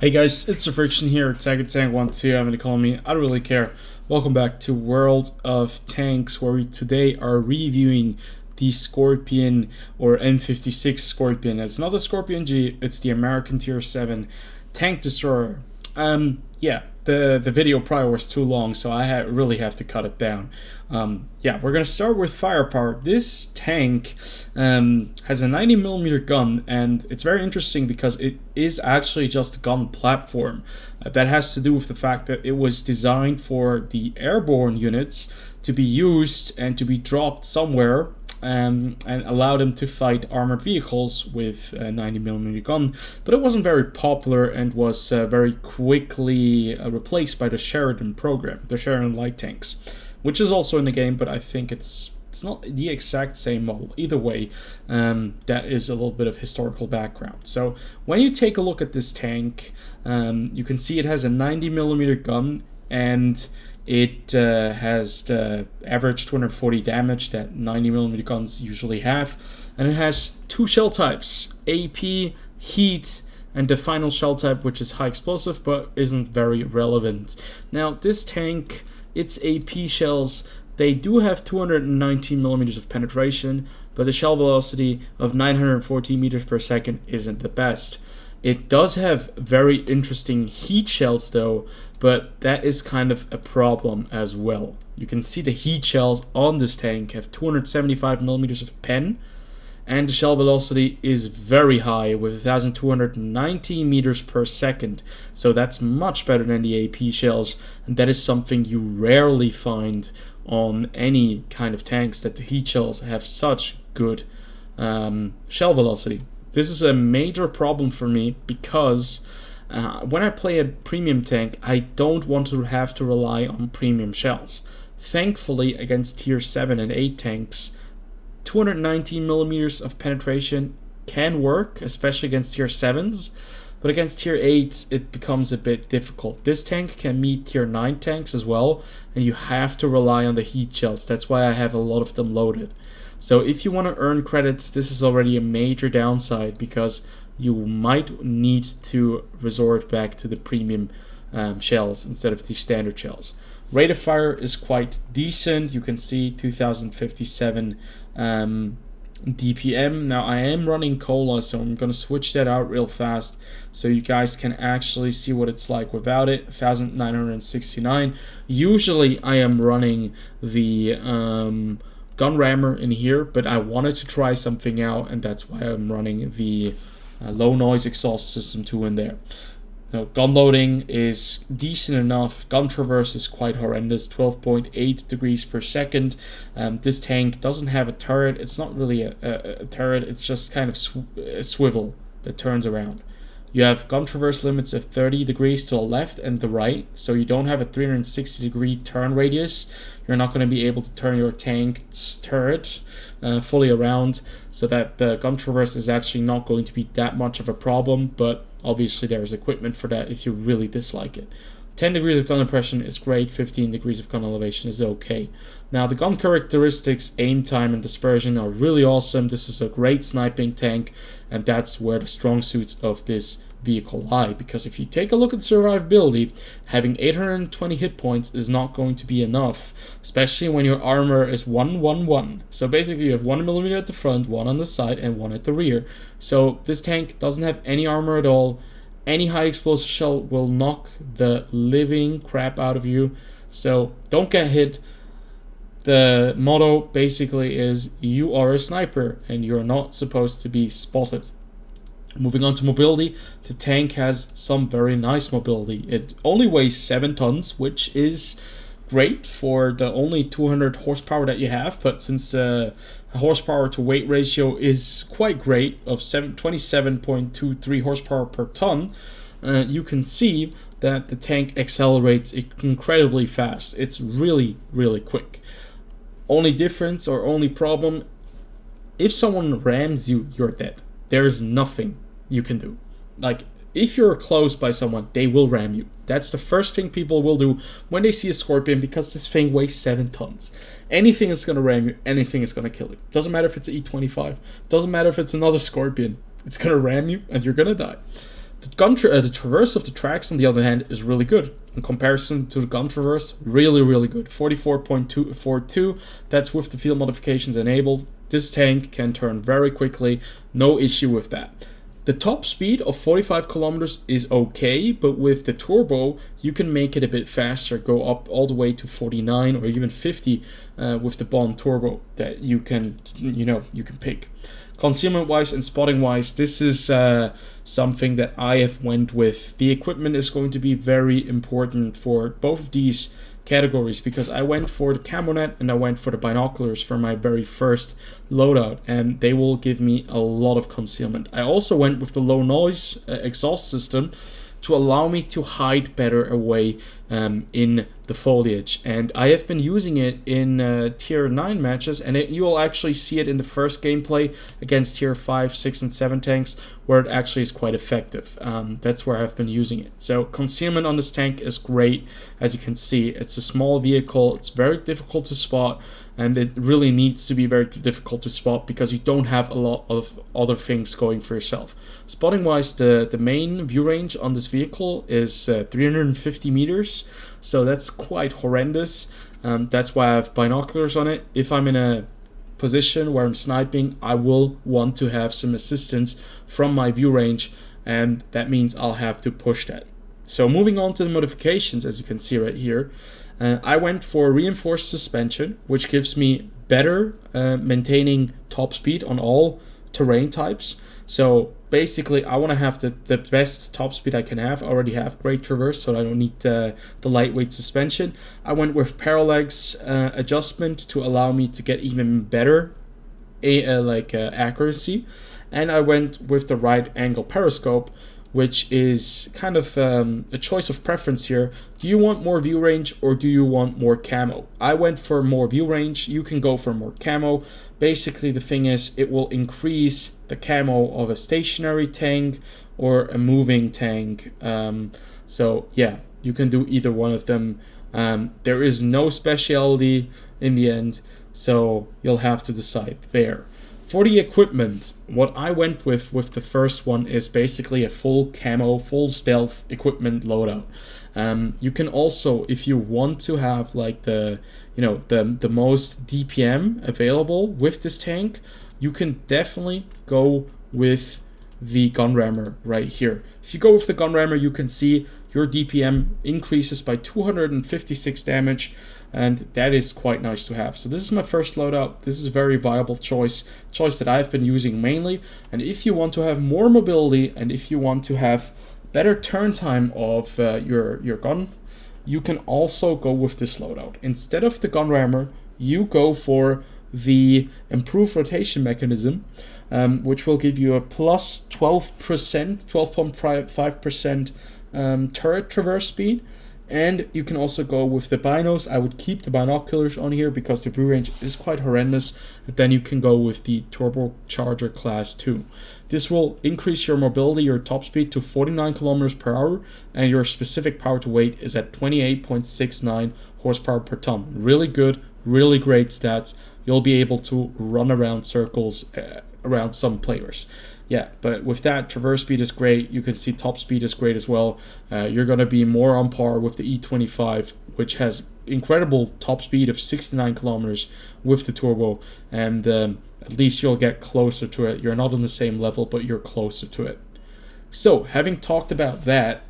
Hey guys, it's TheFrXion here, Tank12, I'm gonna call me, I don't really care. Welcome back to World of Tanks, where we today are reviewing the Scorpion, or M56 Scorpion. It's not the Scorpion G, it's the American Tier 7 tank destroyer. Yeah, the video probably was too long, so I really have to cut it down. Yeah, we're gonna start with firepower. This tank has a 90mm gun, and it's very interesting because it is actually just a gun platform. That has to do with the fact that it was designed for the airborne units to be used and to be dropped somewhere and allow them to fight armored vehicles with a 90mm gun, but it wasn't very popular and was very quickly replaced by the Sheridan program, the Sheridan light tanks, which is also in the game, but I think it's not the exact same model. Either way, that is a little bit of historical background. So when you take a look at this tank, you can see it has a 90mm gun, and it has the average 240 damage that 90mm guns usually have, and it has two shell types, AP, heat, and the final shell type, which is high explosive but isn't very relevant. Now this tank, its AP shells, they do have 219mm of penetration, but the shell velocity of 914 meters per second isn't the best. It does have very interesting heat shells though, but that is kind of a problem as well. You can see the heat shells on this tank have 275mm of pen, and the shell velocity is very high with 1290 meters per second. So that's much better than the AP shells, and that is something you rarely find on any kind of tanks, that the heat shells have such good shell velocity. This is a major problem for me because when I play a premium tank, I don't want to have to rely on premium shells. Thankfully, against tier 7 and 8 tanks, 219mm of penetration can work, especially against tier 7s, but against tier 8s it becomes a bit difficult. This tank can meet tier 9 tanks as well, and you have to rely on the heat shells. That's why I have a lot of them loaded. So if you want to earn credits, this is already a major downside, because you might need to resort back to the premium shells instead of the standard shells. Rate of fire is quite decent. You can see 2057 DPM. Now I am running Cola, so I'm going to switch that out real fast so you guys can actually see what it's like without it. 1969. Usually I am running the gun rammer in here, but I wanted to try something out, and that's why I'm running the low noise exhaust system 2 in there. Now, gun loading is decent enough. Gun traverse is quite horrendous, 12.8 degrees per second. This tank doesn't have a turret. It's not really a turret, it's just kind of a swivel that turns around. You have gun traverse limits of 30 degrees to the left and the right, so you don't have a 360-degree turn radius. You're not going to be able to turn your tank's turret fully around, so that the gun traverse is actually not going to be that much of a problem, but obviously there is equipment for that if you really dislike it. 10 degrees of gun impression is great, 15 degrees of gun elevation is okay. Now the gun characteristics, aim time and dispersion are really awesome. This is a great sniping tank, and that's where the strong suits of this vehicle lie, because if you take a look at survivability, having 820 hit points is not going to be enough, especially when your armor is 111. So basically you have 1mm at the front, 1 on the side, and 1 at the rear. So this tank doesn't have any armor at all. Any high explosive shell will knock the living crap out of you, so don't get hit. The motto basically is you are a sniper and you're not supposed to be spotted. Moving on to mobility, the tank has some very nice mobility. It only weighs 7 tons, which is great for the only 200 horsepower that you have, but since the horsepower to weight ratio is quite great of 27.23 horsepower per ton, you can see that the tank accelerates incredibly fast. It's really, really quick. Only difference or only problem, if someone rams you, you're dead. There's nothing you can do. Like, if you're close by someone, they will ram you. That's the first thing people will do when they see a Scorpion, because this thing weighs 7 tons. Anything is going to ram you, anything is going to kill you. Doesn't matter if it's an E25, doesn't matter if it's another Scorpion. It's going to ram you and you're going to die. The traverse of the tracks, on the other hand, is really good. In comparison to the gun traverse, really, really good. 44.242, that's with the field modifications enabled. This tank can turn very quickly, no issue with that. The top speed of 45 kilometers is okay, but with the turbo, you can make it a bit faster, go up all the way to 49 or even 50 with the Bond turbo that you can pick. Concealment wise and spotting wise, this is something that I have went with. The equipment is going to be very important for both of these categories, because I went for the camo net and I went for the binoculars for my very first loadout, and they will give me a lot of concealment. I also went with the low noise exhaust system to allow me to hide better away in the foliage, and I have been using it in tier 9 matches, and you will actually see it in the first gameplay against tier 5, 6 and 7 tanks, where it actually is quite effective. That's where I've been using it. So concealment on this tank is great. As you can see, it's a small vehicle, it's very difficult to spot, and it really needs to be very difficult to spot because you don't have a lot of other things going for yourself. Spotting wise, the main view range on this vehicle is 350 meters, so that's quite horrendous. That's why I have binoculars on it. If I'm in a position where I'm sniping, I will want to have some assistance from my view range, and that means I'll have to push that. So moving on to the modifications, as you can see right here, I went for reinforced suspension, which gives me better maintaining top speed on all terrain types. So basically, I want to have the best top speed I can have. I already have great traverse, so I don't need the lightweight suspension. I went with parallax adjustment to allow me to get even better accuracy. And I went with the right angle periscope, which is kind of a choice of preference here. Do you want more view range or do you want more camo? I went for more view range. You can go for more camo. Basically, the thing is, it will increase the camo of a stationary tank or a moving tank. So yeah, you can do either one of them. There is no specialty in the end, so you'll have to decide there. For the equipment, what I went with the first one is basically a full camo, full stealth equipment loadout. You can also, if you want to have like the most DPM available with this tank, you can definitely go with the gun rammer right here. If you go with the gun rammer, you can see your DPM increases by 256 damage, and that is quite nice to have. So this is my first loadout. This is a very viable choice that I've been using mainly. And if you want to have more mobility, and if you want to have better turn time of your gun, you can also go with this loadout. Instead of the gun rammer, you go for the improved rotation mechanism, which will give you a plus 12%, 12.5% turret traverse speed. And you can also go with the binos. I would keep the binoculars on here because the view range is quite horrendous. And then you can go with the turbocharger class 2. This will increase your mobility, your top speed to 49 kilometers per hour, and your specific power to weight is at 28.69 horsepower per ton. Really good, really great stats. You'll be able to run around circles around some players. Yeah, but with that, traverse speed is great. You can see top speed is great as well. You're going to be more on par with the E25, which has incredible top speed of 69 kilometers with the turbo. And at least you'll get closer to it. You're not on the same level, but you're closer to it. So, having talked about that,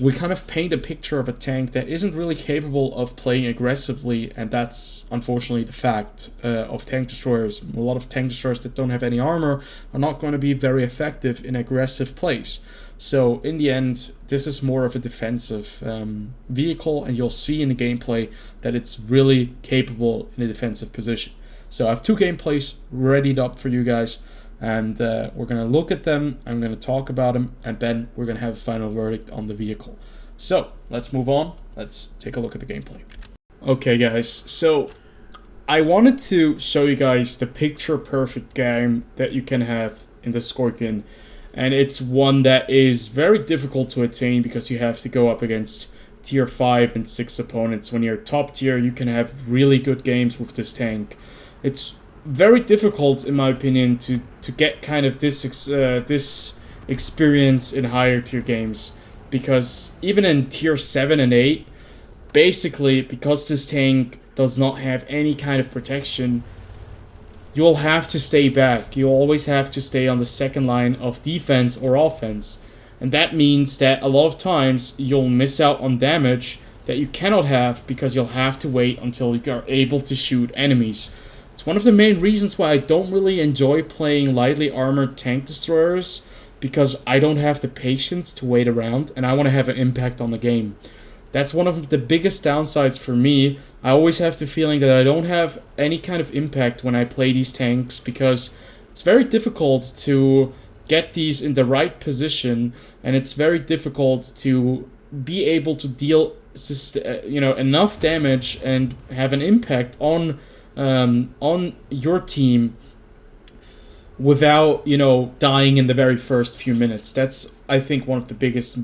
we kind of paint a picture of a tank that isn't really capable of playing aggressively, and that's unfortunately the fact of tank destroyers. A lot of tank destroyers that don't have any armor are not going to be very effective in aggressive plays. So in the end, this is more of a defensive vehicle, and you'll see in the gameplay that it's really capable in a defensive position. So I have 2 gameplays readied up for you guys, and we're going to look at them, I'm going to talk about them, and then we're going to have a final verdict on the vehicle. So let's move on. Let's take a look at the gameplay. Okay guys, so I wanted to show you guys the picture perfect game that you can have in the Scorpion, and it's one that is very difficult to attain because you have to go up against tier 5 and 6 opponents. When you're top tier, you can have really good games with this tank. It's very difficult, in my opinion, to get kind of this experience in higher tier games, because even in tier 7 and 8, basically, because this tank does not have any kind of protection, you'll have to stay back. You'll always have to stay on the second line of defense or offense. And that means that a lot of times you'll miss out on damage that you cannot have because you'll have to wait until you are able to shoot enemies. It's one of the main reasons why I don't really enjoy playing lightly armored tank destroyers, because I don't have the patience to wait around and I want to have an impact on the game. That's one of the biggest downsides for me. I always have the feeling that I don't have any kind of impact when I play these tanks, because it's very difficult to get these in the right position, and it's very difficult to be able to deal enough damage and have an impact on your team without dying in the very first few minutes. That's, I think, one of the biggest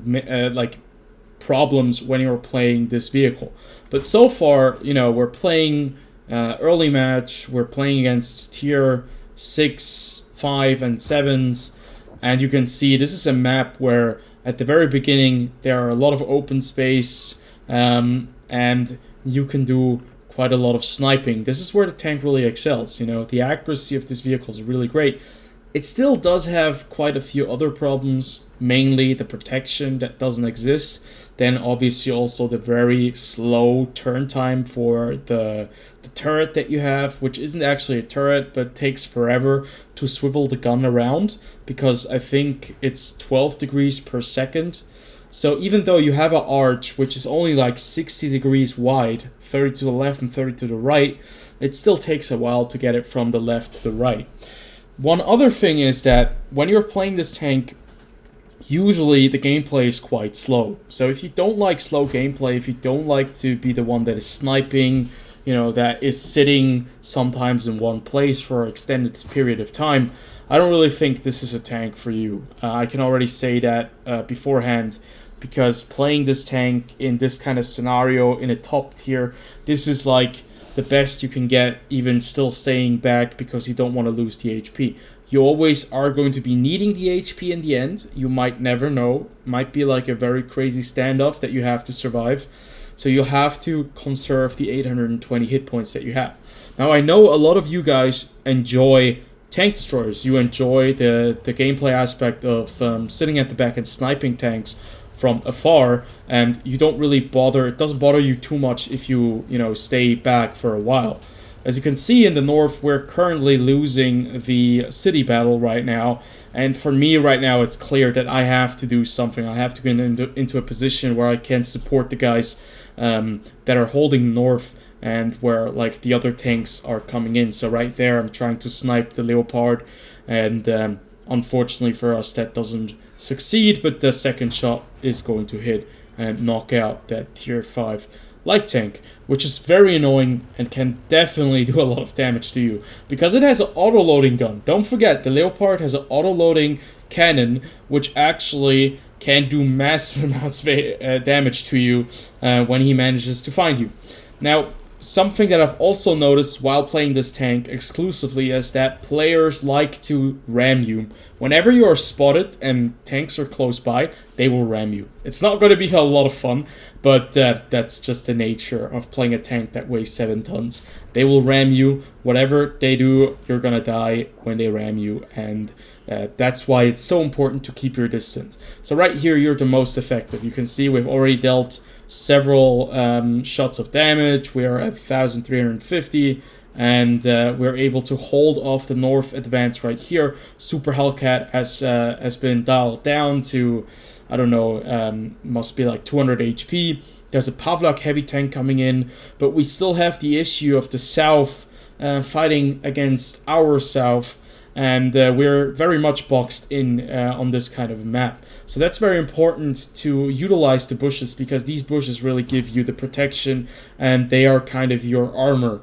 problems when you're playing this vehicle. But so far, we're playing early match, we're playing against tier 6, 5, and 7s, and you can see this is a map where at the very beginning there are a lot of open space, and you can do quite a lot of sniping. This is where the tank really excels. The accuracy of this vehicle is really great. It still does have quite a few other problems, mainly the protection that doesn't exist. Then obviously also the very slow turn time for the turret that you have, which isn't actually a turret, but takes forever to swivel the gun around, because I think it's 12 degrees per second. So even though you have an arch which is only like 60 degrees wide, 30 to the left and 30 to the right, it still takes a while to get it from the left to the right. One other thing is that when you're playing this tank, usually the gameplay is quite slow. So if you don't like slow gameplay, if you don't like to be the one that is sniping, that is sitting sometimes in one place for an extended period of time, I don't really think this is a tank for you. I can already say that beforehand, because playing this tank in this kind of scenario in a top tier, this is like the best you can get, even still staying back because you don't want to lose the HP. You always are going to be needing the HP in the end. You might never know. Might be like a very crazy standoff that you have to survive. So you have to conserve the 820 hit points that you have. Now, I know a lot of you guys enjoy tank destroyers. You enjoy the gameplay aspect of sitting at the back and sniping tanks from afar, and you don't really bother. It doesn't bother you too much if you stay back for a while. As you can see in the north, we're currently losing the city battle right now, and for me right now it's clear that I have to do something. I have to get into a position where I can support the guys that are holding north, and where like the other tanks are coming in. So right there I'm trying to snipe the Leopard, and unfortunately for us that doesn't succeed, but the second shot is going to hit and knock out that tier 5 light tank, which is very annoying and can definitely do a lot of damage to you, because it has an auto-loading gun. Don't forget, the Leopard has an auto-loading cannon, which actually can do massive amounts of damage to you when he manages to find you. Now, something that I've also noticed while playing this tank exclusively is that players like to ram you. Whenever you are spotted and tanks are close by, they will ram you. It's not going to be a lot of fun, but that's just the nature of playing a tank that weighs 7 tons. They will ram you. Whatever they do, you're going to die when they ram you, and that's why it's so important to keep your distance. So right here, you're the most effective. You can see we've already dealt several shots of damage. We are at 1,350, and we're able to hold off the north advance right here. Super Hellcat has been dialed down to, I don't know, must be like 200 HP. There's a Pavlak heavy tank coming in, but we still have the issue of the south fighting against our south, and we're very much boxed in on this kind of map. So that's very important to utilize the bushes, because these bushes really give you the protection, and they are kind of your armor.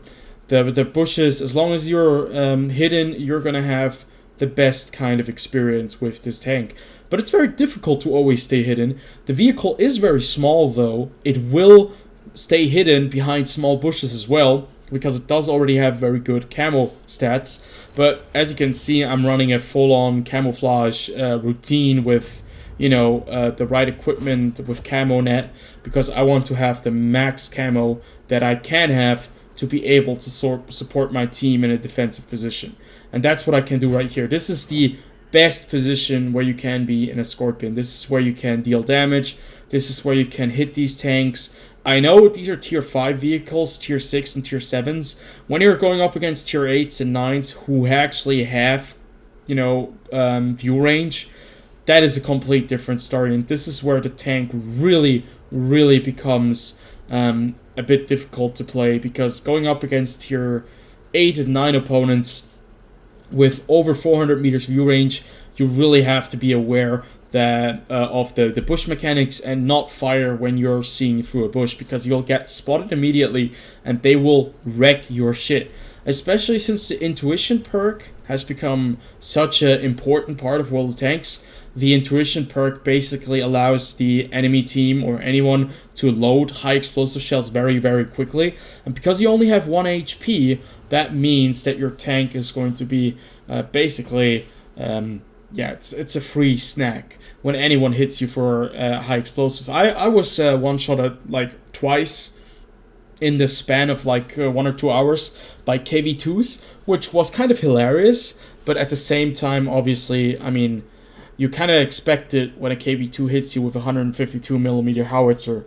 The bushes, as long as you're hidden, you're going to have the best kind of experience with this tank. But it's very difficult to always stay hidden. The vehicle is very small though. It will stay hidden behind small bushes as well. because it does already have very good camo stats. But as you can see, I'm running a full-on camouflage routine with, you know, the right equipment with camo net, because I want to have the max camo that I can have to be able to support my team in a defensive position. And that's what I can do right here. This is the best position where you can be in a Scorpion. This is where you can deal damage. This is where you can hit these tanks. I know these are tier 5 vehicles, tier 6 and tier 7s. When you're going up against tier 8s and 9s who actually have, you know, view range, that is a complete different story. And this is where the tank really, really becomes a bit difficult to play, because going up against tier 8 and 9 opponents with over 400 meters view range, you really have to be aware that of the bush mechanics and not fire when you're seeing through a bush, because you'll get spotted immediately and they will wreck your shit. Especially since the intuition perk has become such an important part of World of Tanks. The intuition perk basically allows the enemy team or anyone to load high explosive shells very, very quickly. And because you only have 1 HP, that means that your tank is going to be basically, it's a free snack when anyone hits you for high explosive. I was one-shotted like twice in the span of like 1 or 2 hours by KV2s, which was kind of hilarious. But at the same time, obviously, I mean, you kind of expect it when a KV2 hits you with a 152mm howitzer.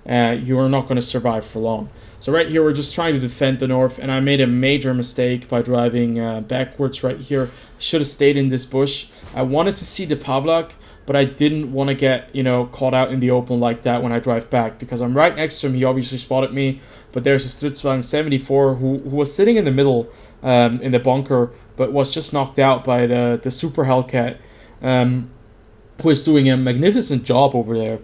You are not going to survive for long. So right here, we're just trying to defend the north, and I made a major mistake by driving backwards right here. Should have stayed in this bush. I wanted to see the Pavlak, but I didn't want to get, you know, caught out in the open like that when I drive back, because I'm right next to him. He obviously spotted me, but there's a Stritzwagen 74 who was sitting in the middle in the bunker, but was just knocked out by the Super Hellcat, who is doing a magnificent job over there.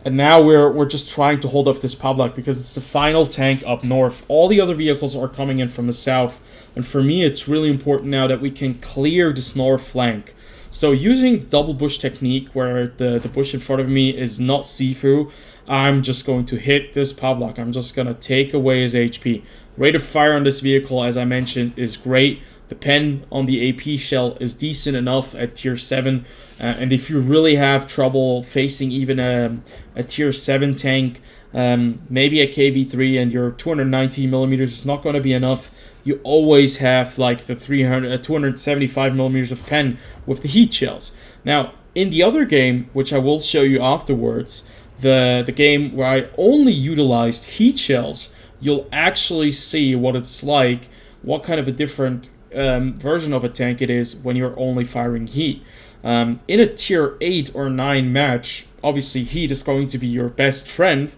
And now we're just trying to hold off this Pavlak because it's the final tank up north. All the other vehicles are coming in from the south. And for me, it's really important now that we can clear this north flank. So using double bush technique, where the bush in front of me is not see-through, I'm just going to hit this Pavlak. I'm just going to take away his HP. Rate of fire on this vehicle, as I mentioned, is great. The pen on the AP shell is decent enough at tier 7. And if you really have trouble facing even a tier 7 tank, maybe a KV3 and your 290mm is not going to be enough, you always have like the 275mm of pen with the heat shells. Now, in the other game, which I will show you afterwards, the game where I only utilized heat shells, you'll actually see what it's like, what kind of a different version of a tank it is when you're only firing heat. In a tier 8 or 9 match, obviously heat is going to be your best friend,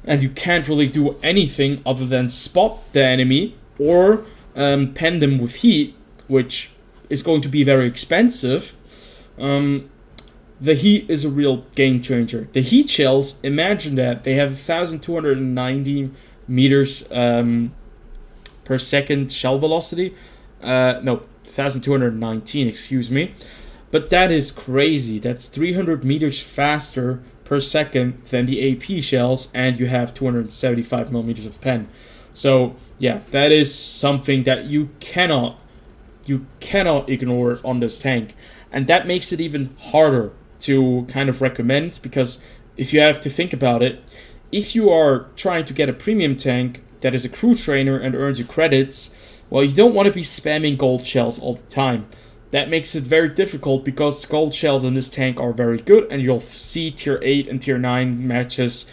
and you can't really do anything other than spot the enemy or pen them with heat, which is going to be very expensive. The heat is a real game changer. The heat shells, imagine that, they have 1,290 meters per second shell velocity. No, 1,219, excuse me. But that is crazy. That's 300 meters faster per second than the AP shells, and you have 275mm of pen. So yeah, that is something that you cannot ignore on this tank. And that makes it even harder to kind of recommend, because if you have to think about it, if you are trying to get a premium tank that is a crew trainer and earns you credits, well, you don't want to be spamming gold shells all the time. That makes it very difficult, because gold shells in this tank are very good, and you'll see tier 8 and tier 9 matches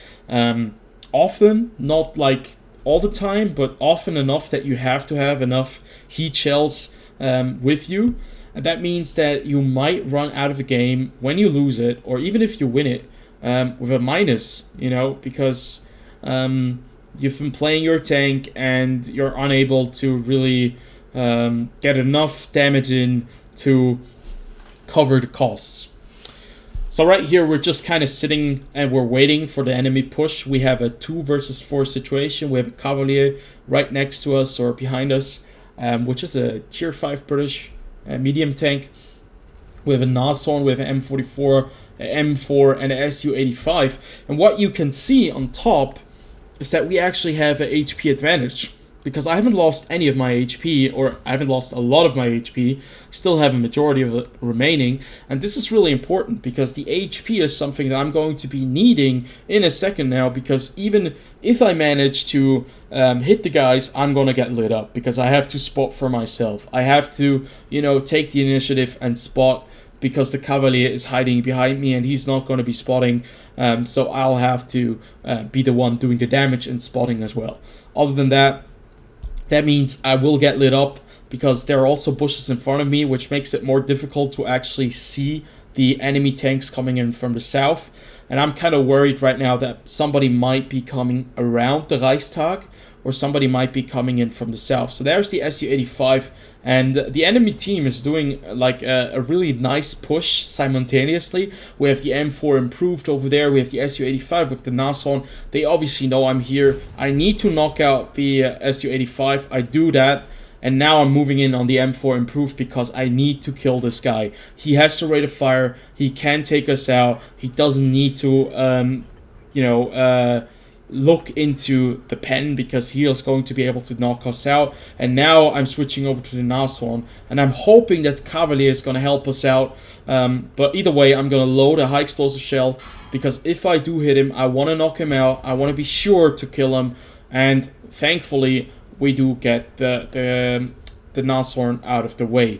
often, not like all the time, but often enough that you have to have enough heat shells with you. And that means that you might run out of a game when you lose it, or even if you win it, with a minus, you know, because you've been playing your tank and you're unable to really get enough damage in to cover the costs. So right here, we're just kind of sitting and we're waiting for the enemy push. We have a 2 versus 4 situation. We have a Cavalier right next to us or behind us, which is a tier 5 British medium tank. We have a Nashorn, we have an M44, an M4, and an SU-85. And what you can see on top is that we actually have a HP advantage. Because I haven't lost any of my HP, or I haven't lost a lot of my HP, still have a majority of it remaining, and this is really important because the HP is something that I'm going to be needing in a second now, because even if I manage to hit the guys, I'm gonna get lit up, because I have to spot for myself. I have to, you know, take the initiative and spot, because the Cavalier is hiding behind me and he's not going to be spotting, so I'll have to be the one doing the damage and spotting as well. Other than that, that means I will get lit up, because there are also bushes in front of me, which makes it more difficult to actually see the enemy tanks coming in from the south. And I'm kind of worried right now that somebody might be coming around the Reichstag, or somebody might be coming in from the south. So there's the Su-85, and the enemy team is doing like a really nice push simultaneously. We have the M4 improved over there, we have the Su-85 with the Nashorn. They obviously know I'm here. I need to knock out the Su-85, I do that. And now I'm moving in on the M4 improved, because I need to kill this guy. He has the rate of fire, he can take us out, he doesn't need to, look into the pen, because he is going to be able to knock us out. And now I'm switching over to the Nashorn, and I'm hoping that Cavalier is going to help us out. But either way, I'm going to load a high explosive shell, because if I do hit him, I want to knock him out. I want to be sure to kill him, and thankfully we do get the Nashorn out of the way.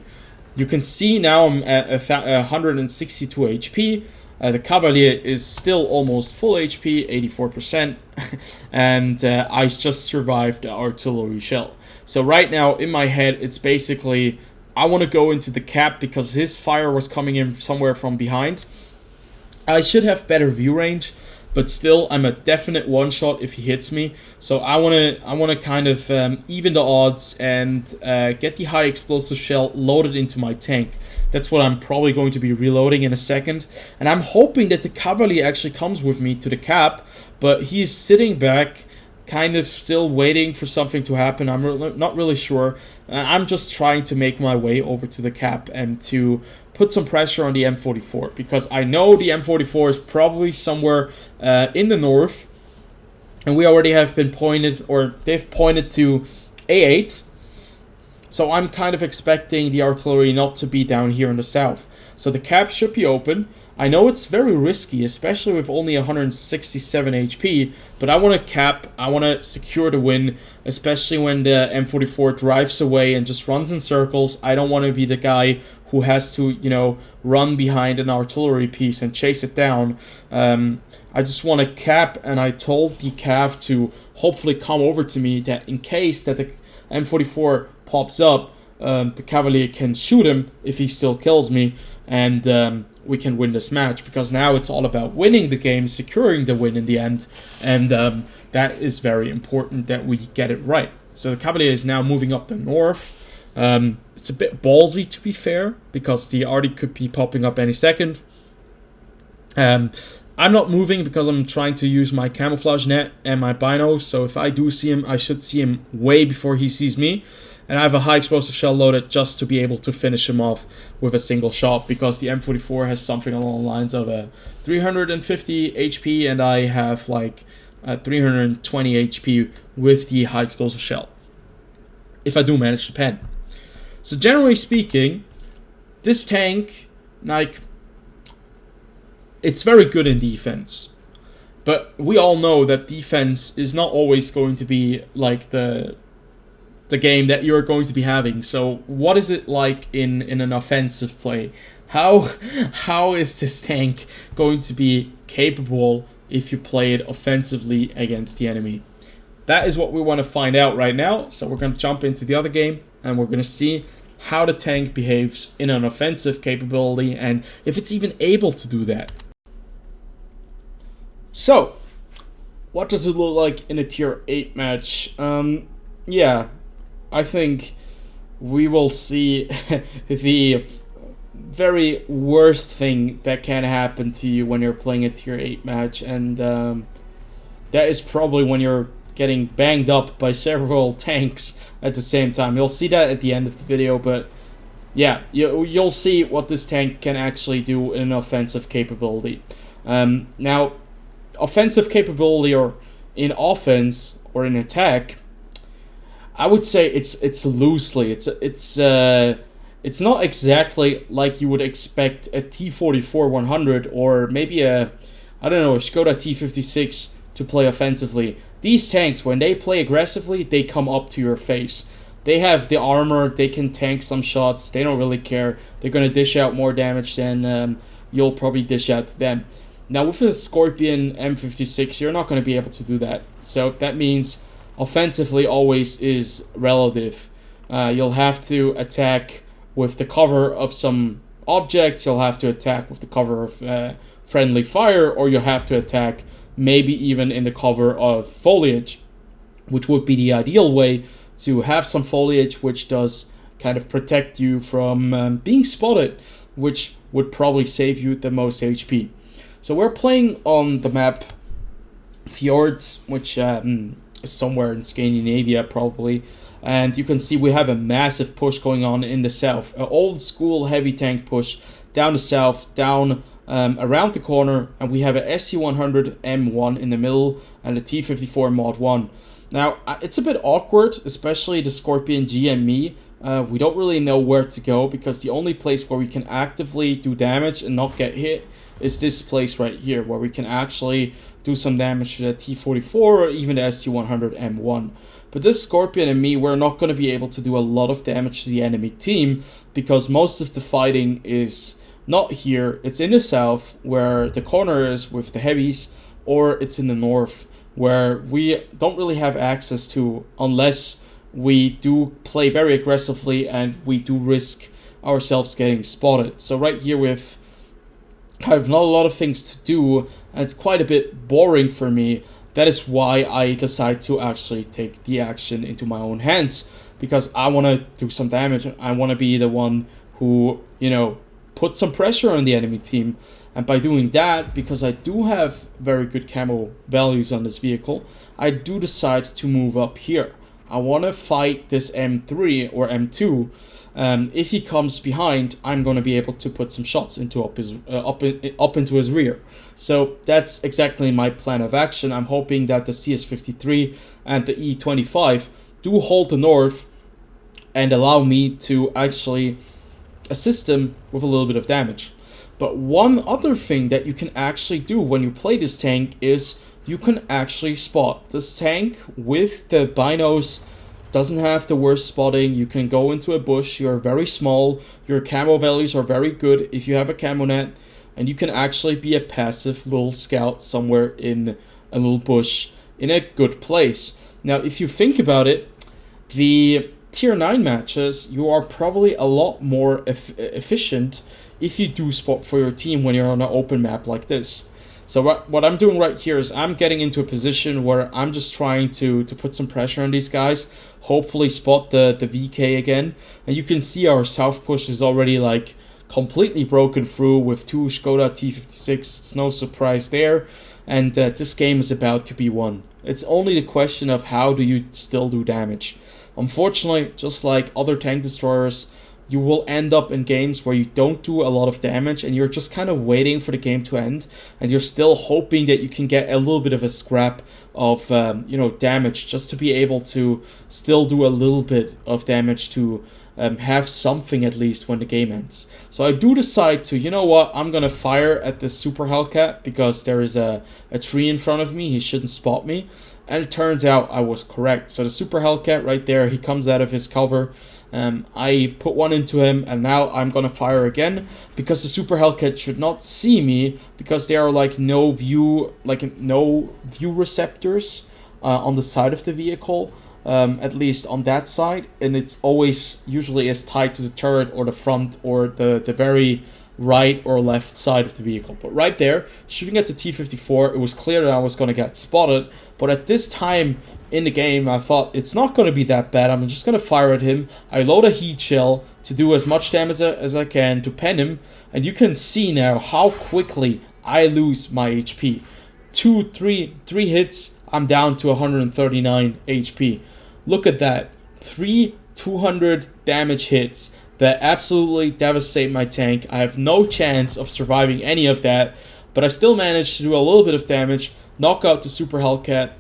You can see now I'm at 162 HP. The Cavalier is still almost full HP, 84%, and I just survived the artillery shell. So right now, in my head, it's basically, I want to go into the cap, because his fire was coming in somewhere from behind. I should have better view range, but still, I'm a definite one-shot if he hits me. So I wanna kind of even the odds and get the high explosive shell loaded into my tank. That's what I'm probably going to be reloading in a second. And I'm hoping that the Cavalier actually comes with me to the cap, but he's sitting back, kind of still waiting for something to happen. I'm not really sure. I'm just trying to make my way over to the cap and to put some pressure on the M44, because I know the M44 is probably somewhere in the north, and we already have been pointed, or they've pointed to A8. So I'm kind of expecting the artillery not to be down here in the south. So the cap should be open. I know it's very risky, especially with only 167 HP, but I want to cap, I want to secure the win, especially when the M44 drives away and just runs in circles. I don't want to be the guy who has to, you know, run behind an artillery piece and chase it down. I just want to cap, and I told the Cav to hopefully come over to me, that in case that the M44 pops up, the Cavalier can shoot him if he still kills me, and we can win this match, because now it's all about winning the game, securing the win in the end, and that is very important that we get it right. So the Cavalier is now moving up the north. It's a bit ballsy, to be fair, because the Arty could be popping up any second. I'm not moving because I'm trying to use my camouflage net and my binos, so if I do see him, I should see him way before he sees me. And I have a high explosive shell loaded just to be able to finish him off with a single shot, because the M44 has something along the lines of 350 HP, and I have like 320 HP with the high explosive shell, if I do manage to pen. So generally speaking, this tank, like, it's very good in defense. But we all know that defense is not always going to be like the game that you're going to be having. So what is it like in an offensive play? How is this tank going to be capable if you play it offensively against the enemy? That is what we want to find out right now. So we're going to jump into the other game, and we're going to see how the tank behaves in an offensive capability, and if it's even able to do that. So, what does it look like in a tier 8 match? Yeah, I think we will see the very worst thing that can happen to you when you're playing a tier 8 match, and that is probably when you're getting banged up by several tanks at the same time. You'll see that at the end of the video, but yeah, you'll see what this tank can actually do in an offensive capability. Now, offensive capability, or in offense or in attack, I would say it's loosely. It's not exactly like you would expect a T44 100 or maybe a, I don't know, a Skoda T56 to play offensively. These tanks, when they play aggressively, they come up to your face. They have the armor, they can tank some shots, they don't really care. They're going to dish out more damage than you'll probably dish out to them. Now with a Scorpion M56, you're not going to be able to do that. So that means offensively always is relative. You'll have to attack with the cover of some objects, you'll have to attack with the cover of friendly fire, or you'll have to attack maybe even in the cover of foliage, which would be the ideal way to have some foliage which does kind of protect you from being spotted, which would probably save you the most HP. So we're playing on the map Fjords, which is somewhere in Scandinavia probably, and you can see we have a massive push going on in the south, an old school heavy tank push down the south, down around the corner, and we have a SC100 M1 in the middle and a T54 Mod 1. Now, it's a bit awkward, especially the Scorpion G and me. We don't really know where to go because the only place where we can actively do damage and not get hit is this place right here, where we can actually do some damage to the T44 or even the SC100 M1. But this Scorpion and me, we're not going to be able to do a lot of damage to the enemy team because most of the fighting is not here. It's in the south where the corner is with the heavies, or it's in the north where we don't really have access to unless we do play very aggressively and we do risk ourselves getting spotted. So right here with kind of not a lot of things to do, and it's quite a bit boring for me. That is why I decide to actually take the action into my own hands, because I want to do some damage. I want to be the one who, you know, put some pressure on the enemy team. And by doing that, because I do have very good camo values on this vehicle, I do decide to move up here. I want to fight this M3 or M2. If he comes behind, I'm going to be able to put some shots into up into his rear. So that's exactly my plan of action. I'm hoping that the CS53 and the E25 do hold the north and allow me to actually assist him with a little bit of damage. But one other thing that you can actually do when you play this tank is you can actually spot. This tank with the binos doesn't have the worst spotting. You can go into a bush, you're very small, your camo values are very good if you have a camo net, and you can actually be a passive little scout somewhere in a little bush in a good place. Now, if you think about it, the tier 9 matches, you are probably a lot more efficient if you do spot for your team when you're on an open map like this. So what I'm doing right here is I'm getting into a position where I'm just trying to put some pressure on these guys, hopefully spot the VK again. And you can see our south push is already like completely broken through with 2 Skoda T56. It's no surprise there. And this game is about to be won. It's only the question of how do you still do damage. Unfortunately, just like other tank destroyers, you will end up in games where you don't do a lot of damage and you're just kind of waiting for the game to end, and you're still hoping that you can get a little bit of a scrap of damage just to be able to still do a little bit of damage to have something at least when the game ends. So I do decide to, you know what, I'm gonna fire at this Super Hellcat because there is a tree in front of me, he shouldn't spot me. And it turns out I was correct. So the Super Hellcat right there, he comes out of his cover. I put one into him, and now I'm gonna fire again because the Super Hellcat should not see me because there are like no view receptors on the side of the vehicle, at least on that side, and it always usually is tied to the turret or the front or the very right or left side of the vehicle. But right there, shooting at the T54, it was clear that I was going to get spotted, but at this time in the game, I thought it's not going to be that bad. I'm just going to fire at him. I load a heat shell to do as much damage as I can to pen him, and you can see now how quickly I lose my HP. Three hits, I'm down to 139 HP. Look at that. 3 200 damage hits that absolutely devastate my tank. I have no chance of surviving any of that, but I still managed to do a little bit of damage, knock out the Super Hellcat,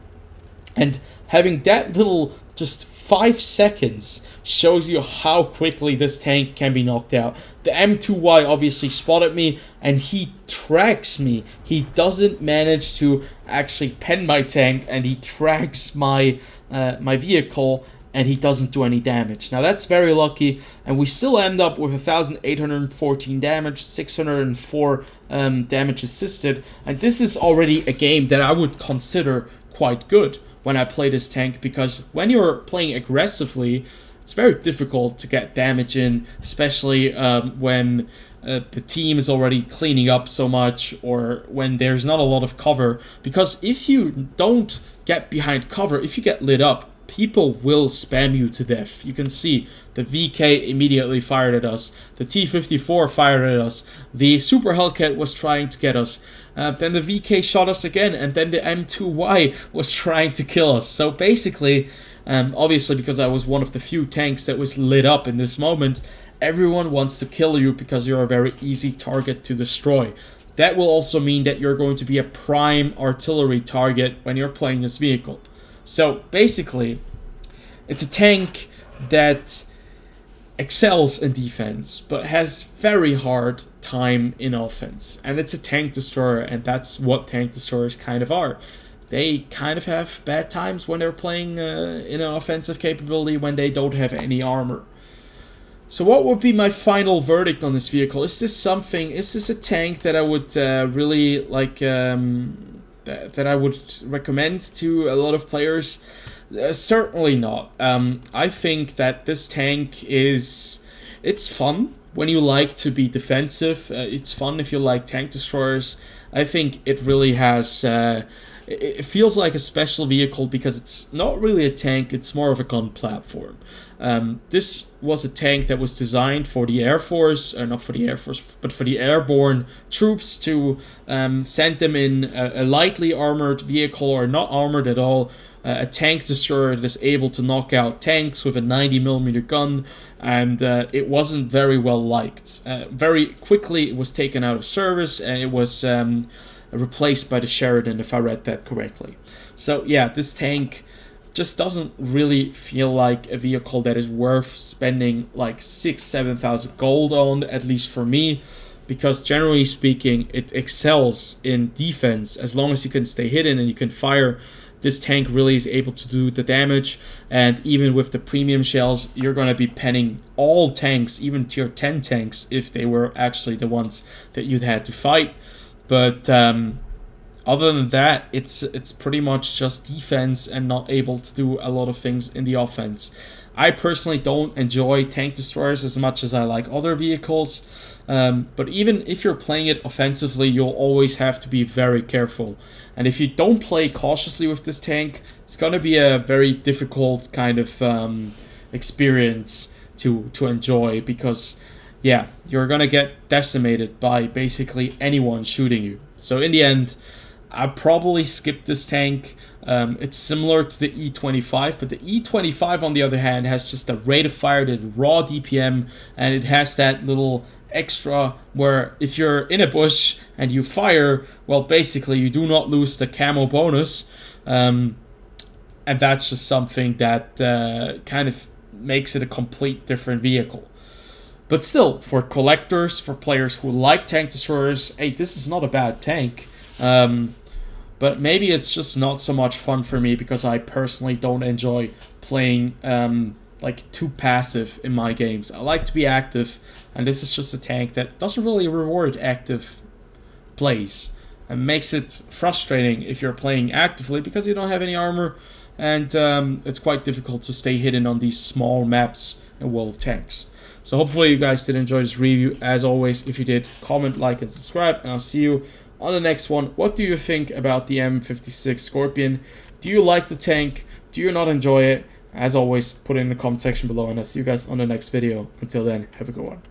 And having that little just 5 seconds shows you how quickly this tank can be knocked out. The M2Y obviously spotted me and he tracks me. He doesn't manage to actually pen my tank, and he tracks my my vehicle, and he doesn't do any damage. Now that's very lucky, and we still end up with 1,814 damage, 604 damage assisted, and this is already a game that I would consider quite good when I play this tank, because when you're playing aggressively, it's very difficult to get damage in, especially when the team is already cleaning up so much, or when there's not a lot of cover. Because if you don't get behind cover, if you get lit up, people will spam you to death. You can see the VK immediately fired at us, the T-54 fired at us, the Super Hellcat was trying to get us, then the VK shot us again, and then the M2Y was trying to kill us. So basically, obviously because I was one of the few tanks that was lit up in this moment, everyone wants to kill you because you're a very easy target to destroy. That will also mean that you're going to be a prime artillery target when you're playing this vehicle. So basically, it's a tank that excels in defense, but has very hard time in offense. And it's a tank destroyer, and that's what tank destroyers kind of are. They kind of have bad times when they're playing in an offensive capability, when they don't have any armor. So what would be my final verdict on this vehicle? Is this a tank that I would really like, that I would recommend to a lot of players? Certainly not. I think that this tank it's fun when you like to be defensive. It's fun if you like tank destroyers. I think it really has, it feels like a special vehicle because it's not really a tank, it's more of a gun platform. This was a tank that was designed for the Air Force, or not for the Air Force, but for the airborne troops, to send them in a lightly armored vehicle, or not armored at all, a tank destroyer that is able to knock out tanks with a 90mm gun, and it wasn't very well liked. Very quickly it was taken out of service, and it was replaced by the Sheridan, if I read that correctly. So yeah, this tank just doesn't really feel like a vehicle that is worth spending like 6,000-7,000 gold on, at least for me, because generally speaking it excels in defense. As long as you can stay hidden and you can fire, this tank really is able to do the damage. And even with the premium shells, you're going to be penning all tanks, even tier 10 tanks, if they were actually the ones that you'd had to fight. But other than that, it's pretty much just defense and not able to do a lot of things in the offense. I personally don't enjoy tank destroyers as much as I like other vehicles, but even if you're playing it offensively, you'll always have to be very careful. And if you don't play cautiously with this tank, it's going to be a very difficult kind of experience to enjoy, because yeah, you're going to get decimated by basically anyone shooting you. So in the end, I probably skip this tank. It's similar to the E25, but the E25 on the other hand has just a rate of fire, that raw DPM, and it has that little extra where if you're in a bush and you fire, well, basically you do not lose the camo bonus, and that's just something that kind of makes it a complete different vehicle. But still, for collectors, for players who like tank destroyers, hey, this is not a bad tank. But maybe it's just not so much fun for me because I personally don't enjoy playing like too passive in my games. I like to be active, and this is just a tank that doesn't really reward active plays, and makes it frustrating if you're playing actively because you don't have any armor, and it's quite difficult to stay hidden on these small maps in World of Tanks. So hopefully you guys did enjoy this review. As always, if you did, comment, like, and subscribe, and I'll see you on the next one. What do you think about the M56 Scorpion? Do you like the tank? Do you not enjoy it? As always, put it in the comment section below, and I'll see you guys on the next video. Until then, have a good one.